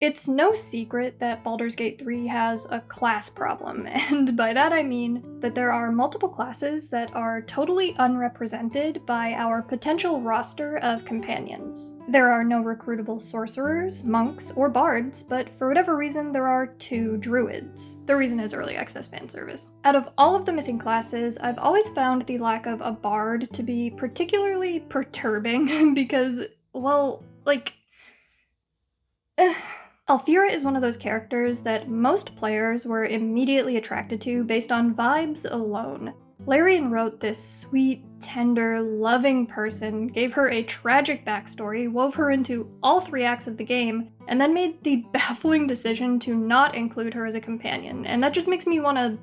It's no secret that Baldur's Gate 3 has a class problem, and by that I mean that there are multiple classes that are totally unrepresented by our potential roster of companions. There are no recruitable sorcerers, monks, or bards, but for whatever reason there are 2 druids. The reason is early access fan service. Out of all of the missing classes, I've always found the lack of a bard to be particularly perturbing because, well, like... Alfira is one of those characters that most players were immediately attracted to based on vibes alone. Larian wrote this sweet, tender, loving person, gave her a tragic backstory, wove her into all 3 acts of the game, and then made the baffling decision to not include her as a companion, and that just makes me wanna...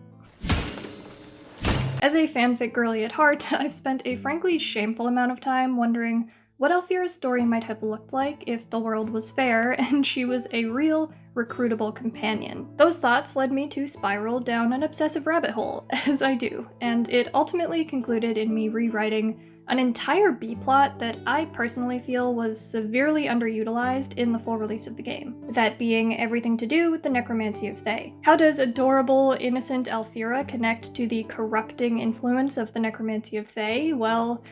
As a fanfic girly at heart, I've spent a frankly shameful amount of time wondering what Alfira's story might have looked like if the world was fair and she was a real, recruitable companion. Those thoughts led me to spiral down an obsessive rabbit hole, as I do, and it ultimately concluded in me rewriting an entire B-plot that I personally feel was severely underutilized in the full release of the game. That being everything to do with the Necromancy of Thay. How does adorable, innocent Alfira connect to the corrupting influence of the Necromancy of Thay? Well,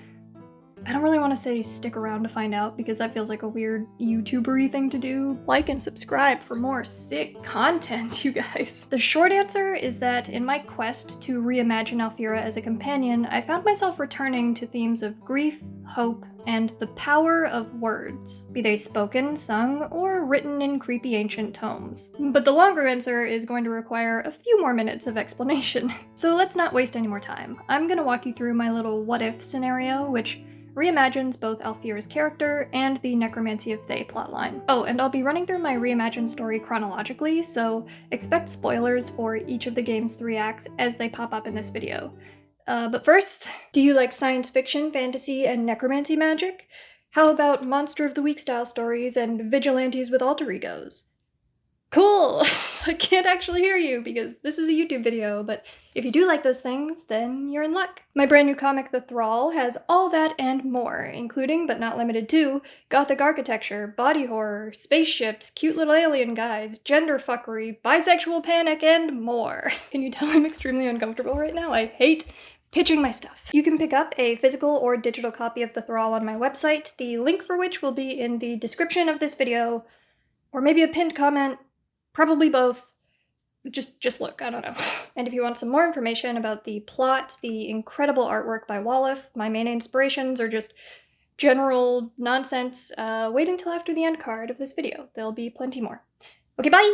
I don't really want to say stick around to find out because that feels like a weird YouTuber-y thing to do. Like and subscribe for more sick content, you guys. The short answer is that in my quest to reimagine Alfira as a companion, I found myself returning to themes of grief, hope, and the power of words, be they spoken, sung, or written in creepy ancient tomes. But the longer answer is going to require a few more minutes of explanation. So let's not waste any more time. I'm gonna walk you through my little what-if scenario, which reimagines both Alfira's character and the Necromancy of Thay plotline. Oh, and I'll be running through my reimagined story chronologically, so expect spoilers for each of the game's 3 acts as they pop up in this video. But first, do you like science fiction, fantasy, and necromancy magic? How about Monster of the Week style stories and vigilantes with alter egos? Cool! I can't actually hear you because this is a YouTube video, but if you do like those things, then you're in luck. My brand new comic, The Thrall, has all that and more, including, but not limited to, gothic architecture, body horror, spaceships, cute little alien guys, gender fuckery, bisexual panic, and more. Can you tell I'm extremely uncomfortable right now? I hate pitching my stuff. You can pick up a physical or digital copy of The Thrall on my website, the link for which will be in the description of this video, or maybe a pinned comment. Probably both. Just look, I don't know. And if you want some more information about the plot, the incredible artwork by Wallif, my main inspirations, or just general nonsense, wait until after the end card of this video. There'll be plenty more. Okay, bye!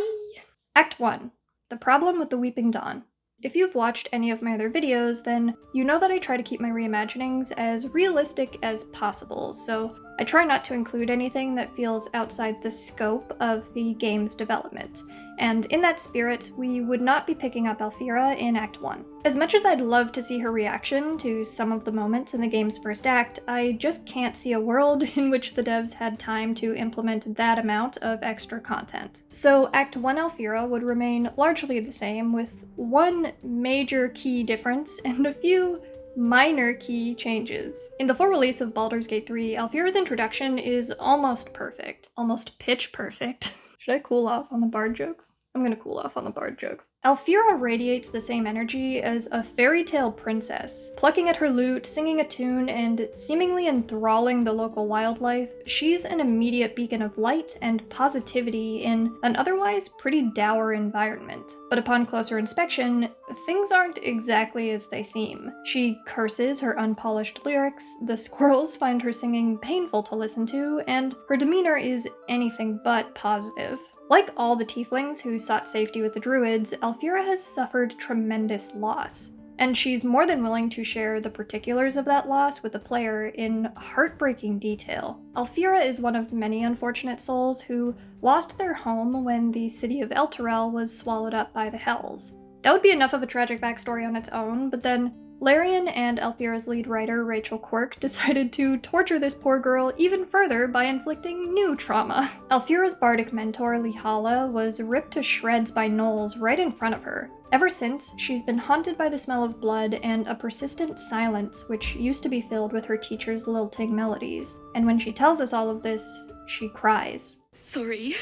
Act 1. The Problem with the Weeping Dawn. If you've watched any of my other videos, then you know that I try to keep my reimaginings as realistic as possible, so I try not to include anything that feels outside the scope of the game's development. And in that spirit, we would not be picking up Alfira in Act 1. As much as I'd love to see her reaction to some of the moments in the game's first act, I just can't see a world in which the devs had time to implement that amount of extra content. So Act 1 Alfira would remain largely the same, with one major key difference and a few minor key changes. In the full release of Baldur's Gate 3, Alfira's introduction is almost perfect. Almost pitch perfect. Should I cool off on the bard jokes? I'm gonna cool off on the bard jokes. Alfira radiates the same energy as a fairy tale princess. Plucking at her lute, singing a tune, and seemingly enthralling the local wildlife, she's an immediate beacon of light and positivity in an otherwise pretty dour environment. But upon closer inspection, things aren't exactly as they seem. She curses her unpolished lyrics, the squirrels find her singing painful to listen to, and her demeanor is anything but positive. Like all the tieflings who sought safety with the druids, Alfira has suffered tremendous loss, and she's more than willing to share the particulars of that loss with the player in heartbreaking detail. Alfira is one of many unfortunate souls who lost their home when the city of Elturel was swallowed up by the Hells. That would be enough of a tragic backstory on its own, but then Larian and Alfira's lead writer, Rachel Quirk, decided to torture this poor girl even further by inflicting new trauma. Alfira's bardic mentor, Lihala, was ripped to shreds by gnolls right in front of her. Ever since, she's been haunted by the smell of blood and a persistent silence which used to be filled with her teacher's lilting melodies. And when she tells us all of this, she cries. Sorry.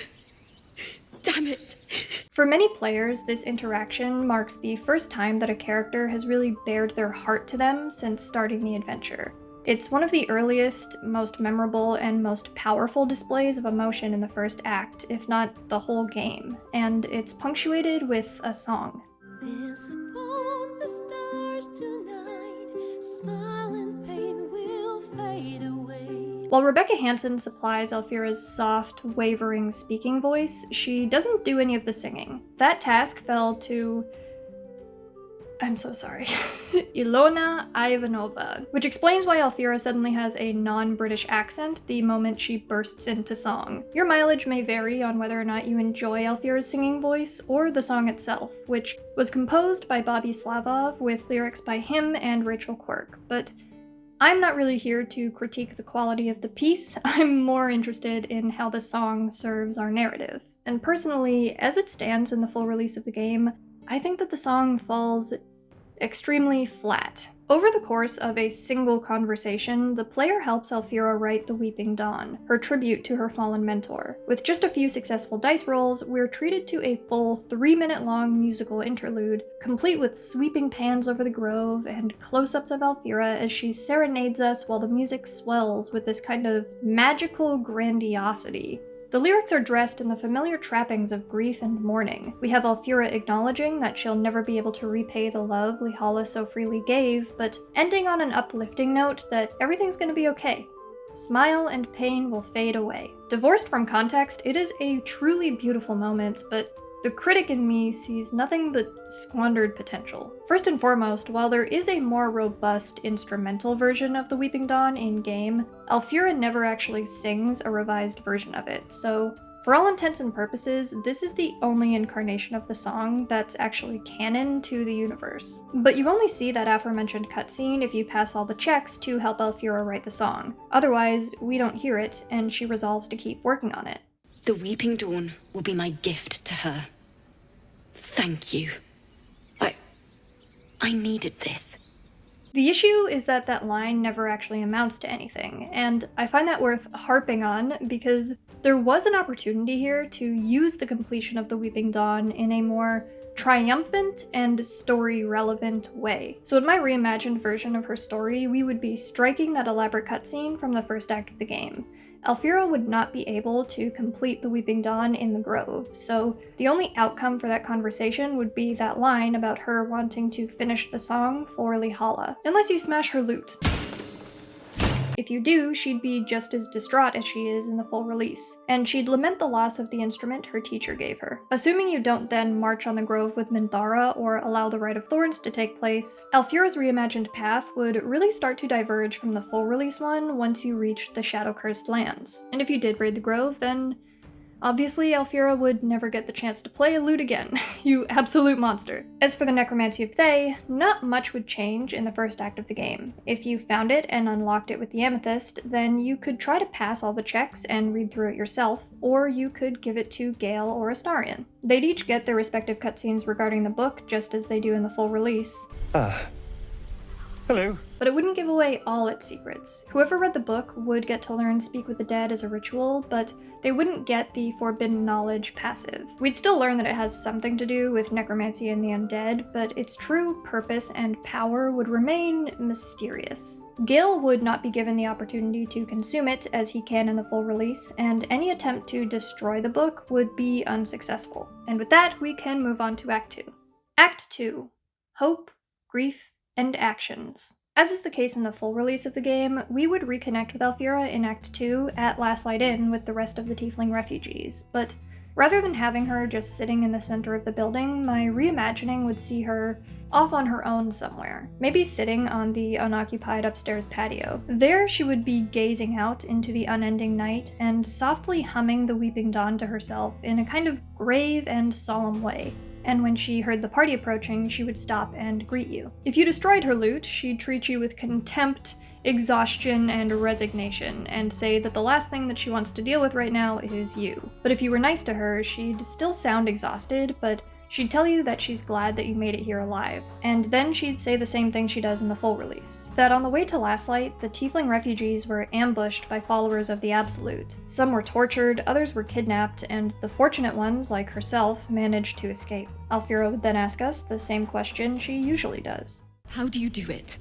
it. For many players, this interaction marks the first time that a character has really bared their heart to them since starting the adventure. It's one of the earliest, most memorable, and most powerful displays of emotion in the first act, if not the whole game, and it's punctuated with a song. Dance upon the stars tonight, smile and pain will fade away. While Rebecca Hansen supplies Alfira's soft, wavering speaking voice, she doesn't do any of the singing. That task fell to... I'm so sorry. Ilona Ivanova, which explains why Alfira suddenly has a non-British accent the moment she bursts into song. Your mileage may vary on whether or not you enjoy Alfira's singing voice or the song itself, which was composed by Bobby Slavov with lyrics by him and Rachel Quirk, but I'm not really here to critique the quality of the piece. I'm more interested in how the song serves our narrative. And personally, as it stands in the full release of the game, I think that the song falls extremely flat. Over the course of a single conversation, the player helps Alfira write The Weeping Dawn, her tribute to her fallen mentor. With just a few successful dice rolls, we're treated to a full 3-minute-long musical interlude, complete with sweeping pans over the grove and close-ups of Alfira as she serenades us while the music swells with this kind of magical grandiosity. The lyrics are dressed in the familiar trappings of grief and mourning. We have Alfira acknowledging that she'll never be able to repay the love Lihala so freely gave, but ending on an uplifting note that everything's gonna be okay. Smile and pain will fade away. Divorced from context, it is a truly beautiful moment, but the critic in me sees nothing but squandered potential. First and foremost, while there is a more robust instrumental version of The Weeping Dawn in-game, Alfira never actually sings a revised version of it, so for all intents and purposes, this is the only incarnation of the song that's actually canon to the universe. But you only see that aforementioned cutscene if you pass all the checks to help Alfira write the song. Otherwise, we don't hear it, and she resolves to keep working on it. The Weeping Dawn will be my gift to her. Thank you. I needed this. The issue is that that line never actually amounts to anything, and I find that worth harping on because there was an opportunity here to use the completion of The Weeping Dawn in a more triumphant and story-relevant way. So in my reimagined version of her story, we would be striking that elaborate cutscene from the first act of the game. Alfira would not be able to complete The Weeping Dawn in the Grove, so the only outcome for that conversation would be that line about her wanting to finish the song for Lihala. Unless you smash her lute. If you do, she'd be just as distraught as she is in the full release, and she'd lament the loss of the instrument her teacher gave her. Assuming you don't then march on the Grove with Minthara or allow the Rite of Thorns to take place, Alfira's reimagined path would really start to diverge from the full release one once you reached the Shadow-Cursed Lands. And if you did raid the Grove, then obviously, Alfira would never get the chance to play a lute again. You absolute monster. As for the Necromancy of Thay, not much would change in the first act of the game. If you found it and unlocked it with the Amethyst, then you could try to pass all the checks and read through it yourself, or you could give it to Gale or Astarion. They'd each get their respective cutscenes regarding the book, just as they do in the full release. Hello. But it wouldn't give away all its secrets. Whoever read the book would get to learn Speak with the Dead as a ritual, but they wouldn't get the Forbidden Knowledge passive. We'd still learn that it has something to do with necromancy and the undead, but its true purpose and power would remain mysterious. Gil would not be given the opportunity to consume it as he can in the full release, and any attempt to destroy the book would be unsuccessful. And with that, we can move on to Act 2. Act 2. Hope, Grief, and Actions. As is the case in the full release of the game, we would reconnect with Alfira in Act 2 at Last Light Inn with the rest of the Tiefling refugees, but rather than having her just sitting in the center of the building, my reimagining would see her off on her own somewhere, maybe sitting on the unoccupied upstairs patio. There she would be gazing out into the unending night and softly humming The Weeping Dawn to herself in a kind of grave and solemn way. And when she heard the party approaching, she would stop and greet you. If you destroyed her lute, she'd treat you with contempt, exhaustion, and resignation, and say that the last thing that she wants to deal with right now is you. But if you were nice to her, she'd still sound exhausted, but She'd tell you that she's glad that you made it here alive, and then she'd say the same thing she does in the full release. That on the way to Last Light, the Tiefling refugees were ambushed by followers of the Absolute. Some were tortured, others were kidnapped, and the fortunate ones, like herself, managed to escape. Alfira would then ask us the same question she usually does. How do you do it?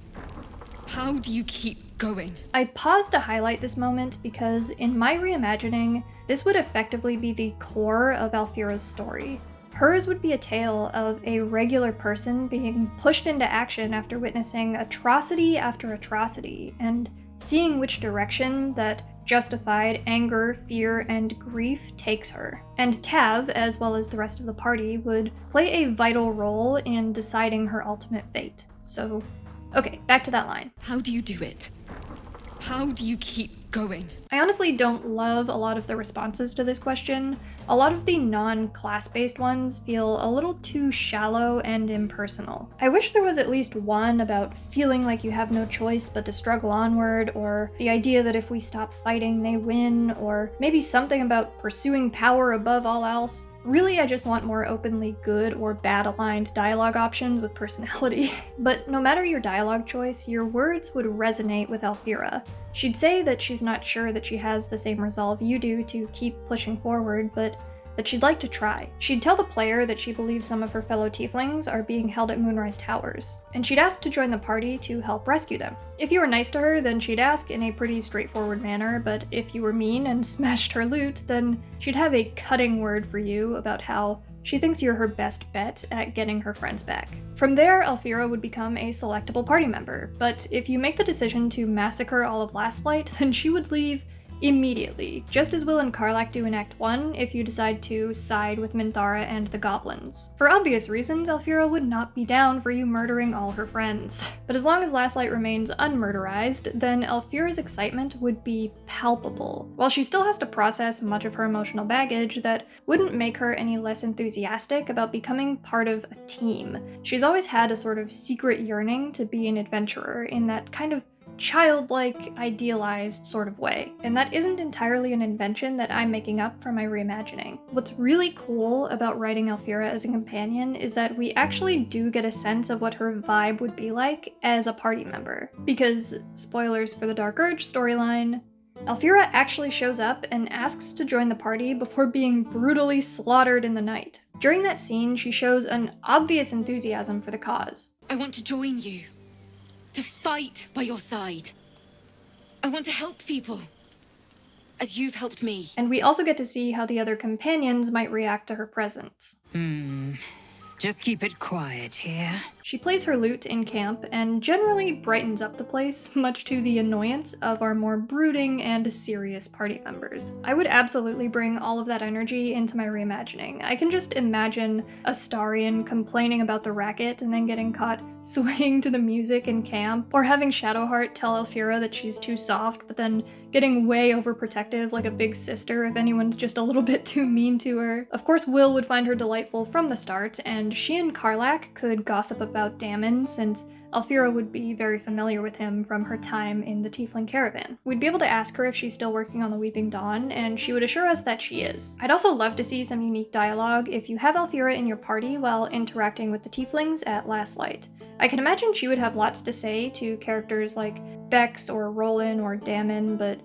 How do you keep going? I paused to highlight this moment because, in my reimagining, this would effectively be the core of Alfira's story. Hers would be a tale of a regular person being pushed into action after witnessing atrocity after atrocity, and seeing which direction that justified anger, fear, and grief takes her. And Tav, as well as the rest of the party, would play a vital role in deciding her ultimate fate. So, okay, back to that line. How do you do it? How do you keep going? I honestly don't love a lot of the responses to this question. A lot of the non-class-based ones feel a little too shallow and impersonal. I wish there was at least one about feeling like you have no choice but to struggle onward, or the idea that if we stop fighting, they win, or maybe something about pursuing power above all else. Really, I just want more openly good or bad aligned dialogue options with personality. But no matter your dialogue choice, your words would resonate with Alfira. She'd say that she's not sure that she has the same resolve you do to keep pushing forward, but that she'd like to try. She'd tell the player that she believes some of her fellow tieflings are being held at Moonrise Towers, and she'd ask to join the party to help rescue them. If you were nice to her, then she'd ask in a pretty straightforward manner, but if you were mean and smashed her loot, then she'd have a cutting word for you about how she thinks you're her best bet at getting her friends back. From there, Alfira would become a selectable party member, but if you make the decision to massacre all of Last Light, then she would leave immediately, just as Will and Karlach do in Act 1 if you decide to side with Minthara and the goblins. For obvious reasons, Alfira would not be down for you murdering all her friends. But as long as Last Light remains unmurderized, then Alfira's excitement would be palpable, while she still has to process much of her emotional baggage that wouldn't make her any less enthusiastic about becoming part of a team. She's always had a sort of secret yearning to be an adventurer in that kind of childlike, idealized sort of way. And that isn't entirely an invention that I'm making up for my reimagining. What's really cool about writing Alfira as a companion is that we actually do get a sense of what her vibe would be like as a party member. Because, spoilers for the Dark Urge storyline, Alfira actually shows up and asks to join the party before being brutally slaughtered in the night. During that scene, she shows an obvious enthusiasm for the cause. I want to join you. To fight by your side. I want to help people, as you've helped me. And we also get to see how the other companions might react to her presence. Just keep it quiet here. She plays her lute in camp and generally brightens up the place, much to the annoyance of our more brooding and serious party members. I would absolutely bring all of that energy into my reimagining. I can just imagine Astarion complaining about the racket and then getting caught swaying to the music in camp, or having Shadowheart tell Alfira that she's too soft, but then getting way overprotective like a big sister if anyone's just a little bit too mean to her. Of course, Will would find her delightful from the start, and she and Karlach could gossip about Dammon, since Alfira would be very familiar with him from her time in the Tiefling Caravan. We'd be able to ask her if she's still working on the Weeping Dawn, and she would assure us that she is. I'd also love to see some unique dialogue if you have Alfira in your party while interacting with the Tieflings at Last Light. I can imagine she would have lots to say to characters like Bex or Roland or Dammon, but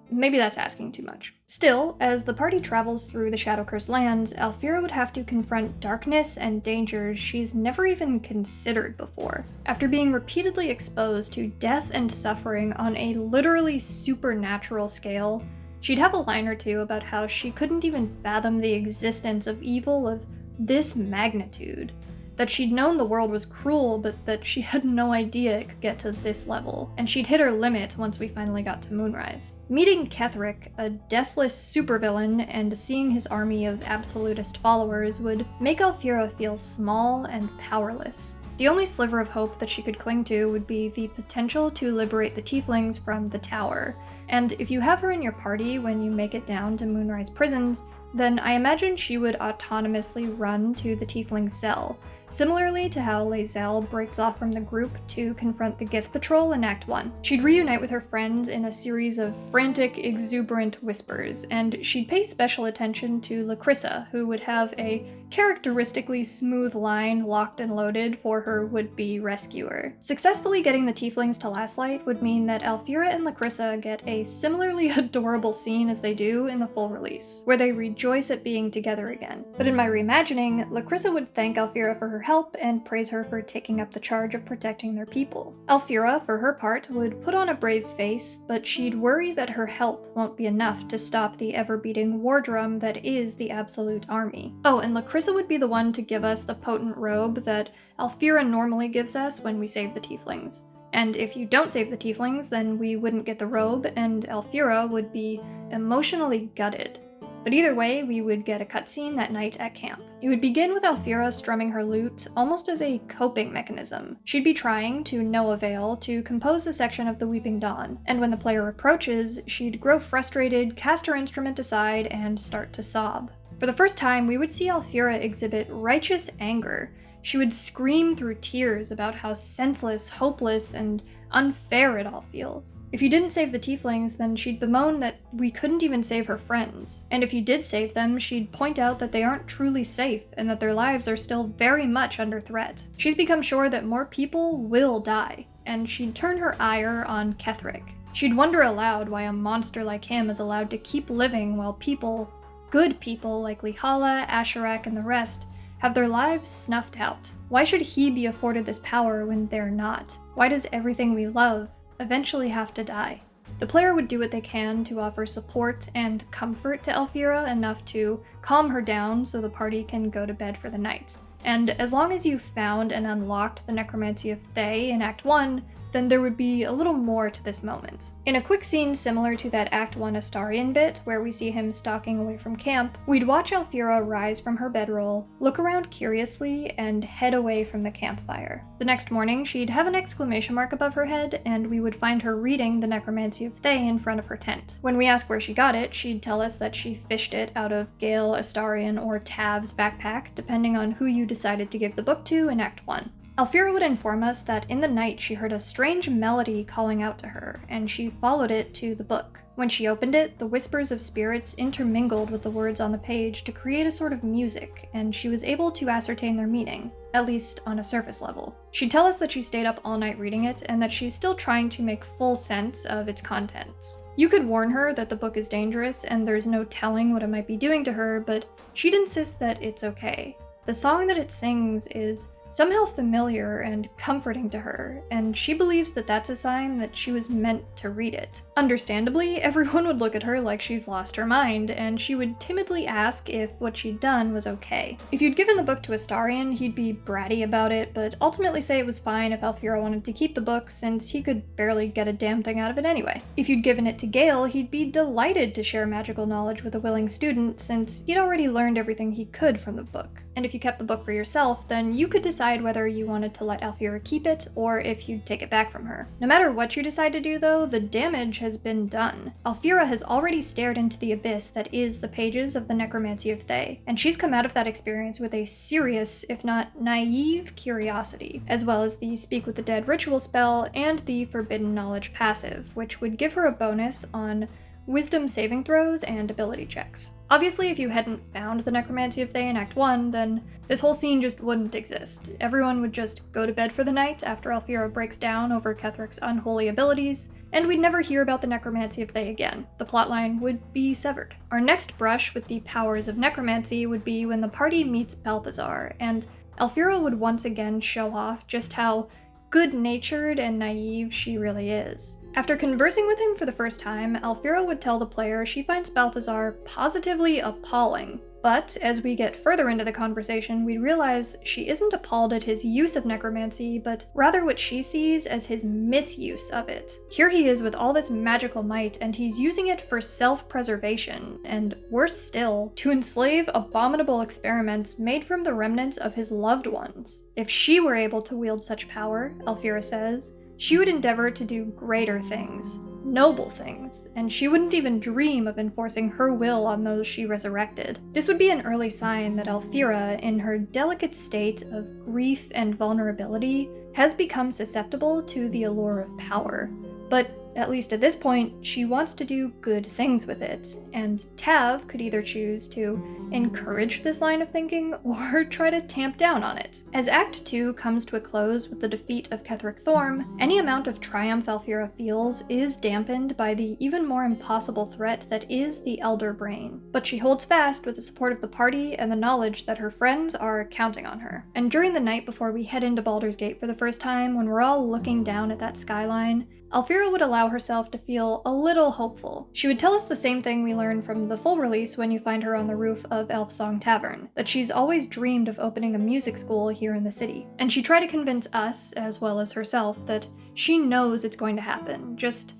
maybe that's asking too much. Still, as the party travels through the Shadow-Cursed lands, Alfira would have to confront darkness and dangers she's never even considered before. After being repeatedly exposed to death and suffering on a literally supernatural scale, she'd have a line or two about how she couldn't even fathom the existence of evil of this magnitude. That she'd known the world was cruel, but that she had no idea it could get to this level, and she'd hit her limit once we finally got to Moonrise. Meeting Ketheric, a deathless supervillain, and seeing his army of absolutist followers would make Alfira feel small and powerless. The only sliver of hope that she could cling to would be the potential to liberate the Tieflings from the tower, and if you have her in your party when you make it down to Moonrise prisons, then I imagine she would autonomously run to the Tiefling cell, similarly to how Lae'zel breaks off from the group to confront the Gith Patrol in Act 1. She'd reunite with her friends in a series of frantic, exuberant whispers, and she'd pay special attention to Lacrissa, who would have a characteristically smooth line locked and loaded for her would-be rescuer. Successfully getting the Tieflings to Last Light would mean that Alfira and Lacrissa get a similarly adorable scene as they do in the full release, where they rejoice at being together again. But in my reimagining, Lacrissa would thank Alfira for her help and praise her for taking up the charge of protecting their people. Alfira, for her part, would put on a brave face, but she'd worry that her help won't be enough to stop the ever-beating war drum that is the Absolute Army. Oh, and Lacrissa would be the one to give us the potent robe that Alfira normally gives us when we save the Tieflings. And if you don't save the Tieflings, then we wouldn't get the robe, and Alfira would be emotionally gutted. But either way, we would get a cutscene that night at camp. It would begin with Alfira strumming her lute, almost as a coping mechanism. She'd be trying, to no avail, to compose a section of the Weeping Dawn, and when the player approaches, she'd grow frustrated, cast her instrument aside, and start to sob. For the first time, we would see Alfira exhibit righteous anger. She would scream through tears about how senseless, hopeless, and unfair it all feels. If you didn't save the Tieflings, then she'd bemoan that we couldn't even save her friends. And if you did save them, she'd point out that they aren't truly safe and that their lives are still very much under threat. She's become sure that more people will die, and she'd turn her ire on Ketheric. She'd wonder aloud why a monster like him is allowed to keep living while people, good people like Lihala, Asherak, and the rest, have their lives snuffed out. Why should he be afforded this power when they're not? Why does everything we love eventually have to die? The player would do what they can to offer support and comfort to Alfira, enough to calm her down so the party can go to bed for the night. And as long as you found and unlocked the Necromancy of Thay in Act 1, then there would be a little more to this moment. In a quick scene similar to that Act 1 Astarion bit, where we see him stalking away from camp, we'd watch Alfira rise from her bedroll, look around curiously, and head away from the campfire. The next morning, she'd have an exclamation mark above her head, and we would find her reading the Necromancy of Thay in front of her tent. When we ask where she got it, she'd tell us that she fished it out of Gale, Astarion, or Tav's backpack, depending on who you decided to give the book to in Act 1. Alfira would inform us that in the night she heard a strange melody calling out to her, and she followed it to the book. When she opened it, the whispers of spirits intermingled with the words on the page to create a sort of music, and she was able to ascertain their meaning, at least on a surface level. She'd tell us that she stayed up all night reading it, and that she's still trying to make full sense of its contents. You could warn her that the book is dangerous and there's no telling what it might be doing to her, but she'd insist that it's okay. The song that it sings is somehow familiar and comforting to her, and she believes that that's a sign that she was meant to read it. Understandably, everyone would look at her like she's lost her mind, and she would timidly ask if what she'd done was okay. If you'd given the book to Astarion, he'd be bratty about it, but ultimately say it was fine if Alfira wanted to keep the book, since he could barely get a damn thing out of it anyway. If you'd given it to Gale, he'd be delighted to share magical knowledge with a willing student, since he'd already learned everything he could from the book. And if you kept the book for yourself, then you could decide whether you wanted to let Alfira keep it, or if you'd take it back from her. No matter what you decide to do though, the damage has been done. Alfira has already stared into the abyss that is the pages of the Necromancy of Thay, and she's come out of that experience with a serious, if not naive, curiosity, as well as the Speak with the Dead ritual spell and the Forbidden Knowledge passive, which would give her a bonus on Wisdom saving throws and ability checks. Obviously, if you hadn't found the Necromancy of Thay in Act 1, then this whole scene just wouldn't exist. Everyone would just go to bed for the night after Alfira breaks down over Ketheric's unholy abilities, and we'd never hear about the Necromancy of Thay again. The plotline would be severed. Our next brush with the powers of necromancy would be when the party meets Balthazar, and Alfira would once again show off just how good-natured and naive she really is. After conversing with him for the first time, Alfira would tell the player she finds Balthazar positively appalling. But as we get further into the conversation, we realize she isn't appalled at his use of necromancy, but rather what she sees as his misuse of it. Here he is with all this magical might, and he's using it for self-preservation, and worse still, to enslave abominable experiments made from the remnants of his loved ones. If she were able to wield such power, Alfira says, she would endeavor to do greater things. noble things, and she wouldn't even dream of enforcing her will on those she resurrected. This would be an early sign that Alfira, in her delicate state of grief and vulnerability, has become susceptible to the allure of power. But at least at this point, she wants to do good things with it, and Tav could either choose to encourage this line of thinking or try to tamp down on it. As Act 2 comes to a close with the defeat of Ketheric Thorm, any amount of triumph Alfira feels is dampened by the even more impossible threat that is the Elder Brain. But she holds fast with the support of the party and the knowledge that her friends are counting on her. And during the night before we head into Baldur's Gate for the first time, when we're all looking down at that skyline, Alfira would allow herself to feel a little hopeful. She would tell us the same thing we learned from the full release when you find her on the roof of Elfsong Tavern, that she's always dreamed of opening a music school here in the city. And she'd try to convince us, as well as herself, that she knows it's going to happen, just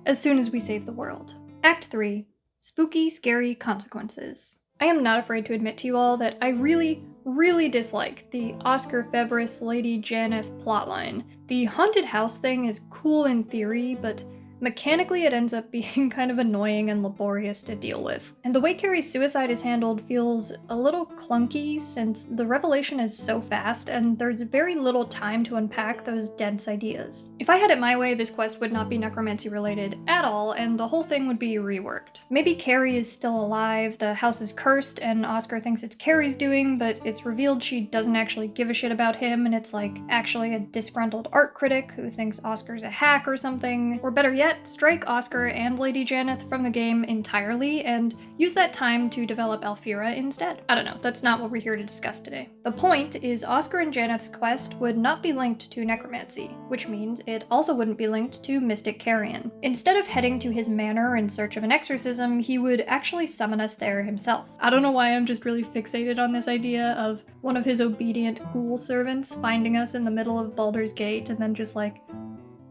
as soon as we save the world. Act 3. Spooky, Scary Consequences. I am not afraid to admit to you all that I really dislike the Oscar Febris Lady Janeth plotline. The haunted house thing is cool in theory, but mechanically it ends up being kind of annoying and laborious to deal with. And the way Carrie's suicide is handled feels a little clunky since the revelation is so fast and there's very little time to unpack those dense ideas. If I had it my way, this quest would not be necromancy related at all, and the whole thing would be reworked. Maybe Carrie is still alive, the house is cursed, and Oscar thinks it's Carrie's doing, but it's revealed she doesn't actually give a shit about him, and it's like actually a disgruntled art critic who thinks Oscar's a hack or something. Or better yet, strike Oscar and Lady Janeth from the game entirely and use that time to develop Alfira instead. I don't know, that's not what we're here to discuss today. The point is Oscar and Janeth's quest would not be linked to necromancy, which means it also wouldn't be linked to Mystic Carrion. Instead of heading to his manor in search of an exorcism, he would actually summon us there himself. I don't know why I'm just really fixated on this idea of one of his obedient ghoul servants finding us in the middle of Baldur's Gate and then just like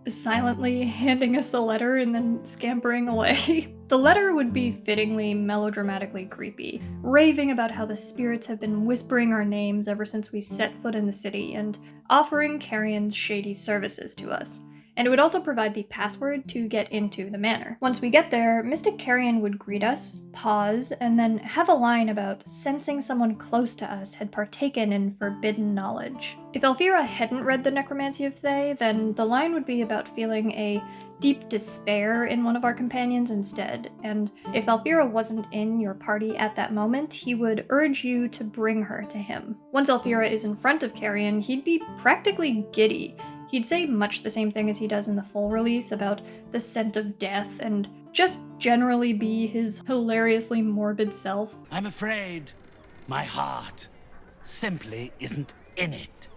silently handing us a letter and then scampering away. The letter would be fittingly melodramatically creepy, raving about how the spirits have been whispering our names ever since we set foot in the city and offering Carrion's shady services to us. And it would also provide the password to get into the manor. Once we get there, Mystic Carrion would greet us, pause, and then have a line about sensing someone close to us had partaken in forbidden knowledge. If Alfira hadn't read the Necromancy of Thay, then the line would be about feeling a deep despair in one of our companions instead, and if Alfira wasn't in your party at that moment, he would urge you to bring her to him. Once Alfira is in front of Carrion, he'd be practically giddy. He'd say much the same thing as he does in the full release about the scent of death and just generally be his hilariously morbid self. I'm afraid my heart simply isn't in it.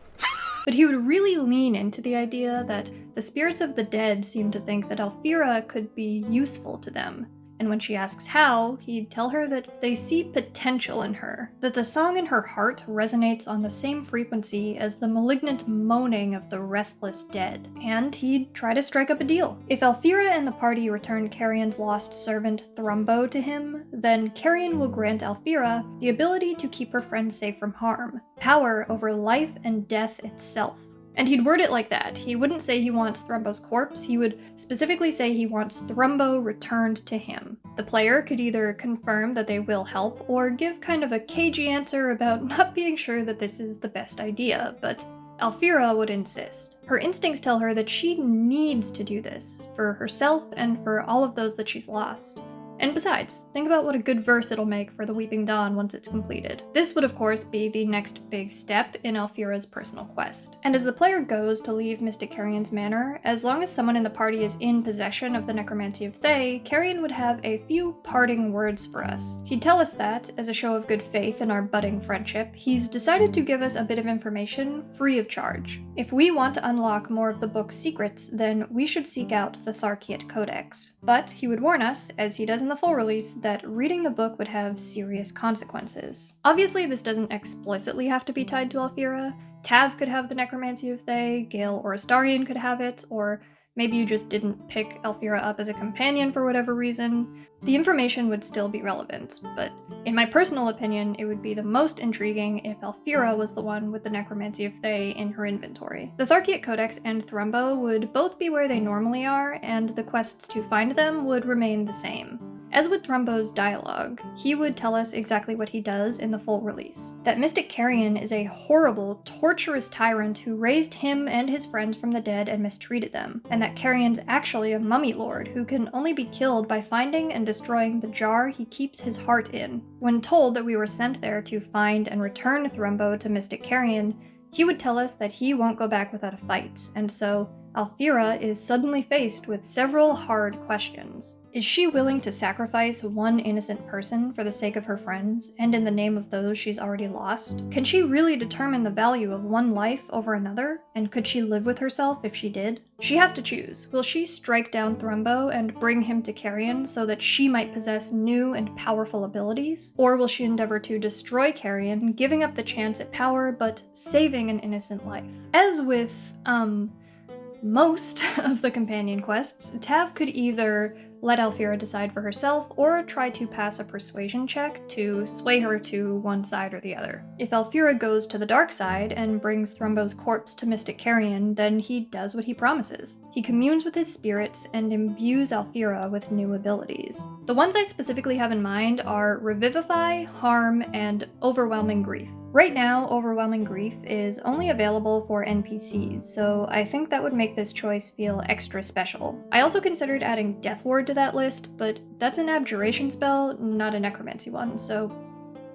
But he would really lean into the idea that the spirits of the dead seem to think that Alfira could be useful to them. And when she asks how, he'd tell her that they see potential in her, that the song in her heart resonates on the same frequency as the malignant moaning of the restless dead, and he'd try to strike up a deal. If Alfira and the party return Carrion's lost servant Thrumbo to him, then Carrion will grant Alfira the ability to keep her friend safe from harm, power over life and death itself. And he'd word it like that. He wouldn't say he wants Thrumbo's corpse, he would specifically say he wants Thrumbo returned to him. The player could either confirm that they will help, or give kind of a cagey answer about not being sure that this is the best idea, but Alfira would insist. Her instincts tell her that she needs to do this, for herself and for all of those that she's lost. And besides, think about what a good verse it'll make for the Weeping Dawn once it's completed. This would of course be the next big step in Alfira's personal quest. And as the player goes to leave Mystic Carrion's manor, as long as someone in the party is in possession of the Necromancy of Thay, Carrion would have a few parting words for us. He'd tell us that, as a show of good faith in our budding friendship, he's decided to give us a bit of information free of charge. If we want to unlock more of the book's secrets, then we should seek out the Tharciate Codex. But he would warn us, as he does in the full release, that reading the book would have serious consequences. Obviously, this doesn't explicitly have to be tied to Alfira. Tav could have the Necromancy of Thay, Gale or Astarion could have it, or maybe you just didn't pick Alfira up as a companion for whatever reason, the information would still be relevant, but in my personal opinion, it would be the most intriguing if Alfira was the one with the Necromancy of Thay in her inventory. The Tharciate Codex and Thrumbo would both be where they normally are, and the quests to find them would remain the same. As with Thrumbo's dialogue, he would tell us exactly what he does in the full release. That Mystic Carrion is a horrible, torturous tyrant who raised him and his friends from the dead and mistreated them, and that Carrion's actually a mummy lord who can only be killed by finding and destroying the jar he keeps his heart in. When told that we were sent there to find and return Thrumbo to Mystic Carrion, he would tell us that he won't go back without a fight, and so Alfira is suddenly faced with several hard questions. Is she willing to sacrifice one innocent person for the sake of her friends, and in the name of those she's already lost? Can she really determine the value of one life over another? And could she live with herself if she did? She has to choose. Will she strike down Thrumbo and bring him to Carrion so that she might possess new and powerful abilities? Or will she endeavor to destroy Carrion, giving up the chance at power but saving an innocent life? As with, most of the companion quests, Tav could either let Alfira decide for herself or try to pass a persuasion check to sway her to one side or the other. If Alfira goes to the dark side and brings Thrumbo's corpse to Mystic Carrion, then he does what he promises. He communes with his spirits and imbues Alfira with new abilities. The ones I specifically have in mind are Revivify, Harm, and Overwhelming Grief. Right now, Overwhelming Grief is only available for NPCs, so I think that would make this choice feel extra special. I also considered adding Death Ward to that list, but that's an abjuration spell, not a necromancy one, so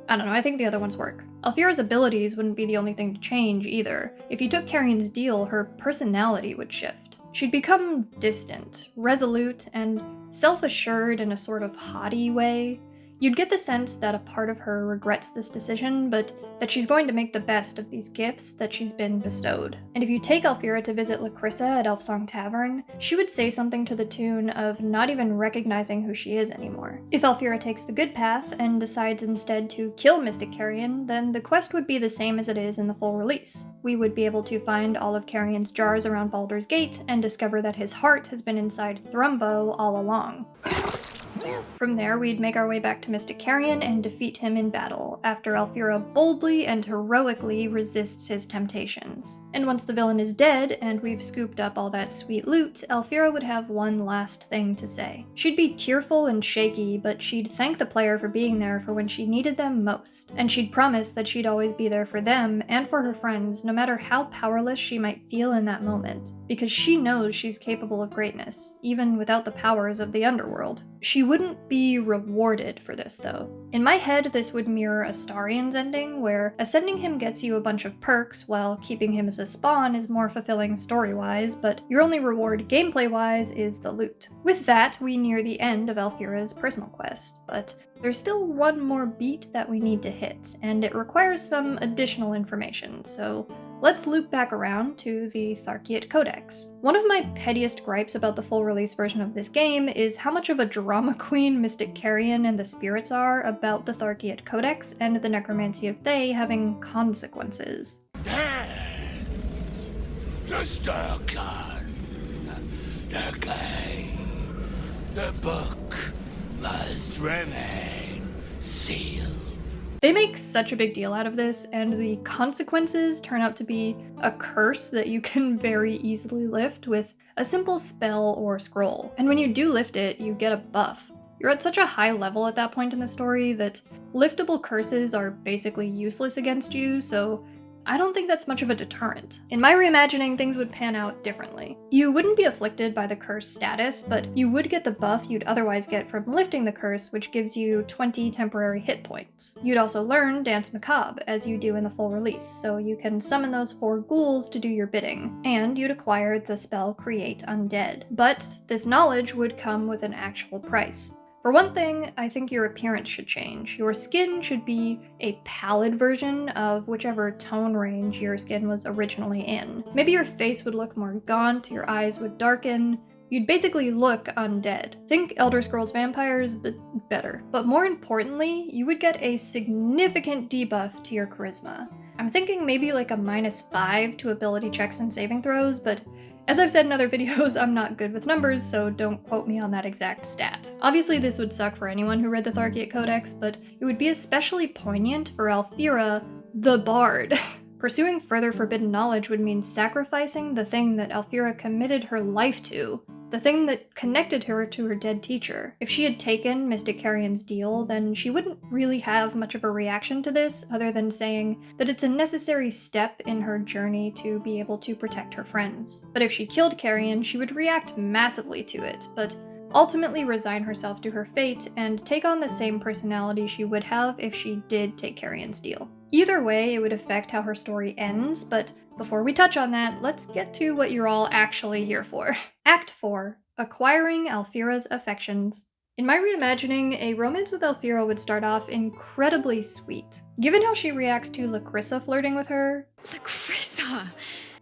I don't know, I think the other ones work. Alfira's abilities wouldn't be the only thing to change either. If you took Carrion's deal, her personality would shift. She'd become distant, resolute, and self-assured in a sort of haughty way. You'd get the sense that a part of her regrets this decision, but that she's going to make the best of these gifts that she's been bestowed. And if you take Alfira to visit Lacrissa at Elfsong Tavern, she would say something to the tune of not even recognizing who she is anymore. If Alfira takes the good path and decides instead to kill Mystic Carrion, then the quest would be the same as it is in the full release. We would be able to find all of Carrion's jars around Baldur's Gate and discover that his heart has been inside Thrumbo all along. From there, we'd make our way back to Mystic Carrion and defeat him in battle, after Alfira boldly and heroically resists his temptations. And once the villain is dead, and we've scooped up all that sweet loot, Alfira would have one last thing to say. She'd be tearful and shaky, but she'd thank the player for being there for when she needed them most. And she'd promise that she'd always be there for them and for her friends, no matter how powerless she might feel in that moment. Because she knows she's capable of greatness, even without the powers of the underworld. She wouldn't be rewarded for this, though. In my head, this would mirror Astarion's ending, where ascending him gets you a bunch of perks, while keeping him as a spawn is more fulfilling story-wise, but your only reward gameplay-wise is the loot. With that, we near the end of Alfira's personal quest, but there's still one more beat that we need to hit, and it requires some additional information, so let's loop back around to the Tharciate Codex. One of my pettiest gripes about the full release version of this game is how much of a drama queen Mystic Carrion and the spirits are about the Tharciate Codex and the Necromancy of Thay having consequences. The Starclan, the game, the book must remain sealed. They make such a big deal out of this, and the consequences turn out to be a curse that you can very easily lift with a simple spell or scroll. And when you do lift it, you get a buff. You're at such a high level at that point in the story that liftable curses are basically useless against you, so I don't think that's much of a deterrent. In my reimagining, things would pan out differently. You wouldn't be afflicted by the curse status, but you would get the buff you'd otherwise get from lifting the curse, which gives you 20 temporary hit points. You'd also learn Dance Macabre, as you do in the full release, so you can summon those 4 ghouls to do your bidding, and you'd acquire the spell Create Undead. But this knowledge would come with an actual price. For one thing, I think your appearance should change. Your skin should be a pallid version of whichever tone range your skin was originally in. Maybe your face would look more gaunt, your eyes would darken. You'd basically look undead. Think Elder Scrolls Vampires, but better. But more importantly, you would get a significant debuff to your charisma. I'm thinking maybe like a -5 to ability checks and saving throws, but As I've said in other videos, I'm not good with numbers, so don't quote me on that exact stat. Obviously this would suck for anyone who read the Tharciate Codex, but it would be especially poignant for Alfira the Bard. Pursuing further forbidden knowledge would mean sacrificing the thing that Alfira committed her life to, the thing that connected her to her dead teacher. If she had taken Mystic Carrion's deal, then she wouldn't really have much of a reaction to this, other than saying that it's a necessary step in her journey to be able to protect her friends. But if she killed Carrion, she would react massively to it, but ultimately resign herself to her fate and take on the same personality she would have if she did take Carrion's deal. Either way, it would affect how her story ends, but before we touch on that, let's get to what you're all actually here for. Act 4. Acquiring Alfira's affections. In my reimagining, a romance with Alfira would start off incredibly sweet. Given how she reacts to Lacrissa flirting with her, Lacrissa!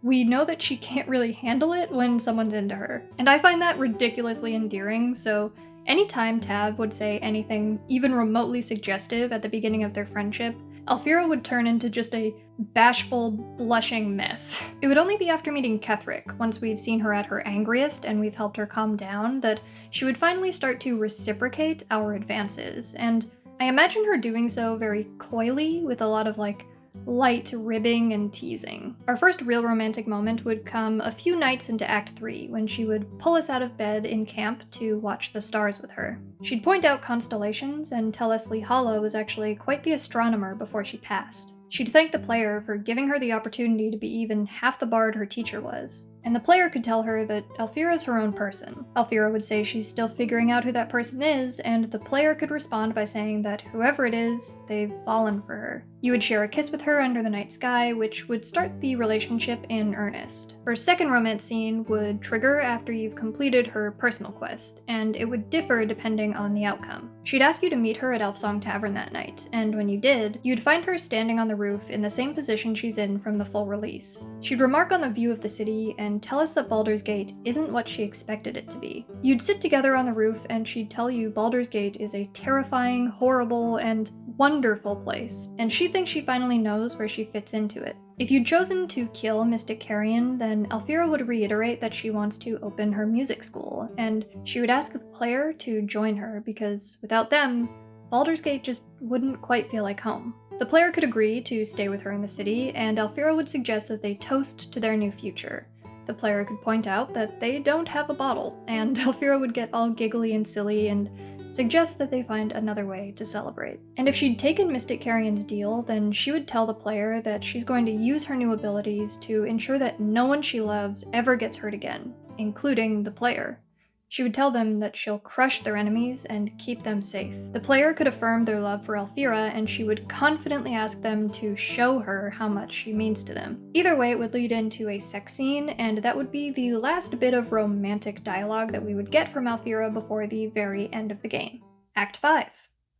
we know that she can't really handle it when someone's into her. And I find that ridiculously endearing, so anytime Tab would say anything even remotely suggestive at the beginning of their friendship, Alfira would turn into just a bashful, blushing mess. It would only be after meeting Ketheric, once we've seen her at her angriest and we've helped her calm down, that she would finally start to reciprocate our advances. And I imagine her doing so very coyly, with a lot of light ribbing and teasing. Our first real romantic moment would come a few nights into Act 3, when she would pull us out of bed in camp to watch the stars with her. She'd point out constellations and tell us Lihala was actually quite the astronomer before she passed. She'd thank the player for giving her the opportunity to be even half the bard her teacher was. And the player could tell her that Alfira's her own person. Alfira would say she's still figuring out who that person is, and the player could respond by saying that whoever it is, they've fallen for her. You would share a kiss with her under the night sky, which would start the relationship in earnest. Her second romance scene would trigger after you've completed her personal quest, and it would differ depending on the outcome. She'd ask you to meet her at Elfsong Tavern that night, and when you did, you'd find her standing on the roof in the same position she's in from the full release. She'd remark on the view of the city and tell us that Baldur's Gate isn't what she expected it to be. You'd sit together on the roof and she'd tell you Baldur's Gate is a terrifying, horrible, and wonderful place, and she thinks she finally knows where she fits into it. If you'd chosen to kill Mystic Carrion, then Alfira would reiterate that she wants to open her music school, and she would ask the player to join her because without them, Baldur's Gate just wouldn't quite feel like home. The player could agree to stay with her in the city, and Alfira would suggest that they toast to their new future. The player could point out that they don't have a bottle, and Alfira would get all giggly and silly and suggest that they find another way to celebrate. And if she'd taken Mystic Carrion's deal, then she would tell the player that she's going to use her new abilities to ensure that no one she loves ever gets hurt again, including the player. She would tell them that she'll crush their enemies and keep them safe. The player could affirm their love for Alfira, and she would confidently ask them to show her how much she means to them. Either way, it would lead into a sex scene, and that would be the last bit of romantic dialogue that we would get from Alfira before the very end of the game. Act 5.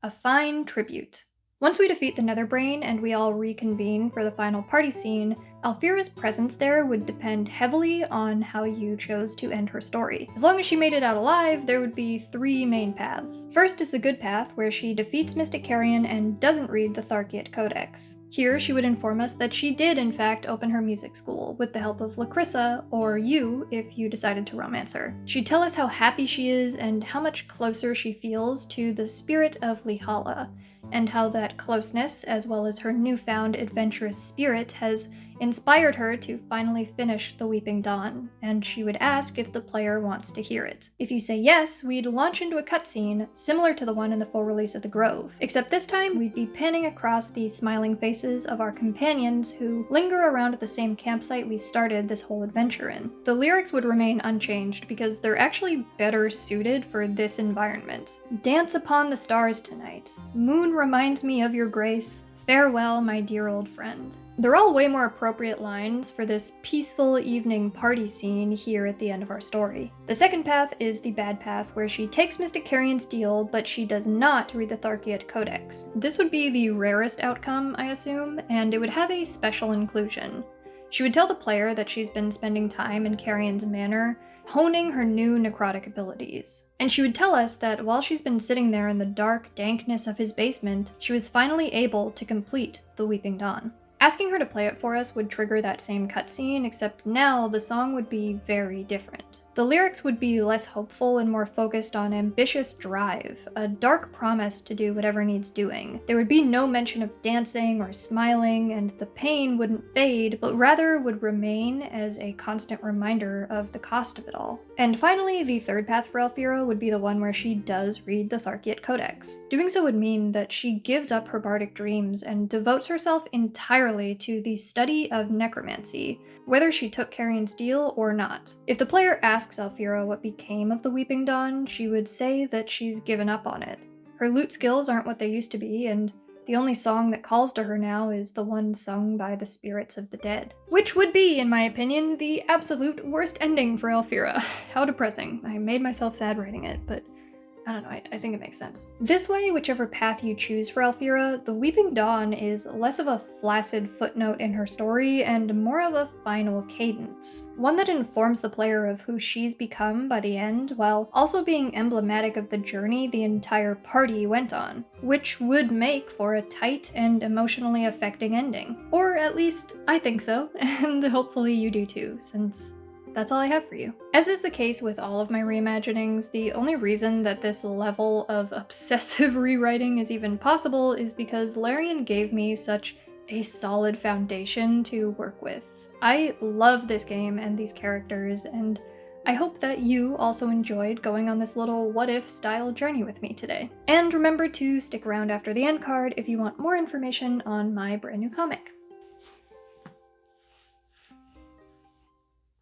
A fine tribute. Once we defeat the Netherbrain and we all reconvene for the final party scene, Alfira's presence there would depend heavily on how you chose to end her story. As long as she made it out alive, there would be 3 main paths. First is the good path, where she defeats Mystic Carrion and doesn't read the Tharciate Codex. Here, she would inform us that she did in fact open her music school, with the help of Lacrissa, or you if you decided to romance her. She'd tell us how happy she is and how much closer she feels to the spirit of Lihala, and how that closeness, as well as her newfound adventurous spirit, has inspired her to finally finish the Weeping Dawn, and she would ask if the player wants to hear it. If you say yes, we'd launch into a cutscene similar to the one in the full release of the Grove, except this time we'd be panning across the smiling faces of our companions who linger around at the same campsite we started this whole adventure in. The lyrics would remain unchanged because they're actually better suited for this environment. Dance upon the stars tonight. Moon reminds me of your grace. Farewell, my dear old friend. They're all way more appropriate lines for this peaceful evening party scene here at the end of our story. The second path is the bad path, where she takes Mystic Carrion's deal, but she does not read the Tharciate Codex. This would be the rarest outcome, I assume, and it would have a special inclusion. She would tell the player that she's been spending time in Carrion's manor, honing her new necrotic abilities. And she would tell us that while she's been sitting there in the dark dankness of his basement, she was finally able to complete the Weeping Dawn. Asking her to play it for us would trigger that same cutscene, except now the song would be very different. The lyrics would be less hopeful and more focused on ambitious drive, a dark promise to do whatever needs doing. There would be no mention of dancing or smiling, and the pain wouldn't fade, but rather would remain as a constant reminder of the cost of it all. And finally, the third path for Alfira would be the one where she does read the Tharciate Codex. Doing so would mean that she gives up her bardic dreams and devotes herself entirely to the study of necromancy, whether she took Carrion's deal or not. If the player asks Alfira what became of the Weeping Dawn, she would say that she's given up on it. Her lute skills aren't what they used to be, and the only song that calls to her now is the one sung by the spirits of the dead. Which would be, in my opinion, the absolute worst ending for Alfira. How depressing. I made myself sad writing it, but I don't know, I think it makes sense. This way, whichever path you choose for Alfira, the Weeping Dawn is less of a flaccid footnote in her story and more of a final cadence. One that informs the player of who she's become by the end, while also being emblematic of the journey the entire party went on, which would make for a tight and emotionally affecting ending. Or at least, I think so, and hopefully you do too, since that's all I have for you. As is the case with all of my reimaginings, the only reason that this level of obsessive rewriting is even possible is because Larian gave me such a solid foundation to work with. I love this game and these characters, and I hope that you also enjoyed going on this little what-if style journey with me today. And remember to stick around after the end card if you want more information on my brand new comic.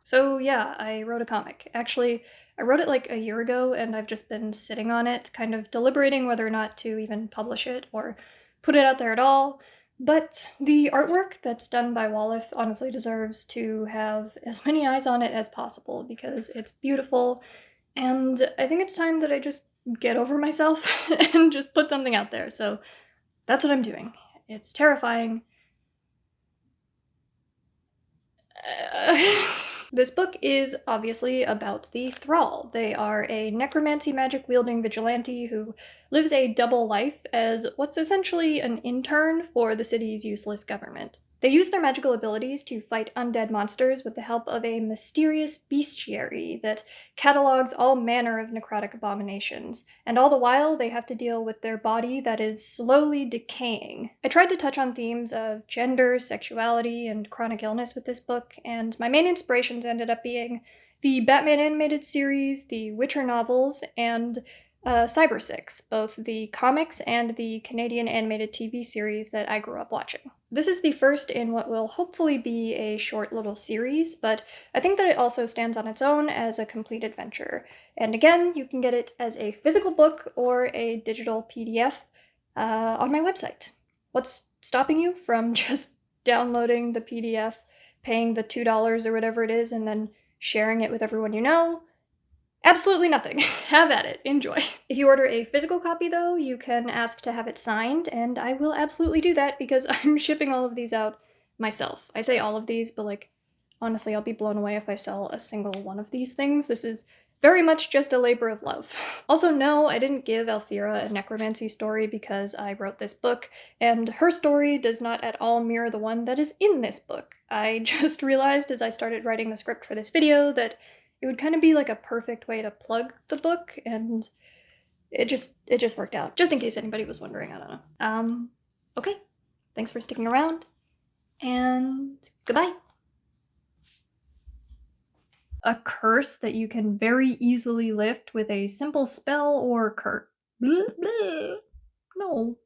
So yeah, I wrote a comic. Actually, I wrote it like a year ago and I've just been sitting on it, kind of deliberating whether or not to even publish it or put it out there at all. But the artwork that's done by Wallif honestly deserves to have as many eyes on it as possible because it's beautiful, and I think it's time that I just get over myself and just put something out there. So that's what I'm doing. It's terrifying. This book is obviously about the Thrall. They are a necromancy magic-wielding vigilante who lives a double life as what's essentially an intern for the city's useless government. They use their magical abilities to fight undead monsters with the help of a mysterious bestiary that catalogs all manner of necrotic abominations, and all the while they have to deal with their body that is slowly decaying. I tried to touch on themes of gender, sexuality, and chronic illness with this book, and my main inspirations ended up being the Batman animated series, the Witcher novels, and Cyber 6, both the comics and the Canadian animated TV series that I grew up watching. This is the first in what will hopefully be a short little series, but I think that it also stands on its own as a complete adventure. And again, you can get it as a physical book or a digital PDF on my website. What's stopping you from just downloading the PDF, paying the $2 or whatever it is, and then sharing it with everyone you know? Absolutely nothing. Have at it. Enjoy. If you order a physical copy, though, you can ask to have it signed, and I will absolutely do that because I'm shipping all of these out myself. I say all of these, but like, honestly, I'll be blown away if I sell a single one of these things. This is very much just a labor of love. Also, no, I didn't give Alfira a necromancy story because I wrote this book, and her story does not at all mirror the one that is in this book. I just realized as I started writing the script for this video that it would kind of be like a perfect way to plug the book, and it just worked out. Just in case anybody was wondering, I don't know. Okay. Thanks for sticking around, and goodbye. A curse that you can very easily lift with a simple spell or No.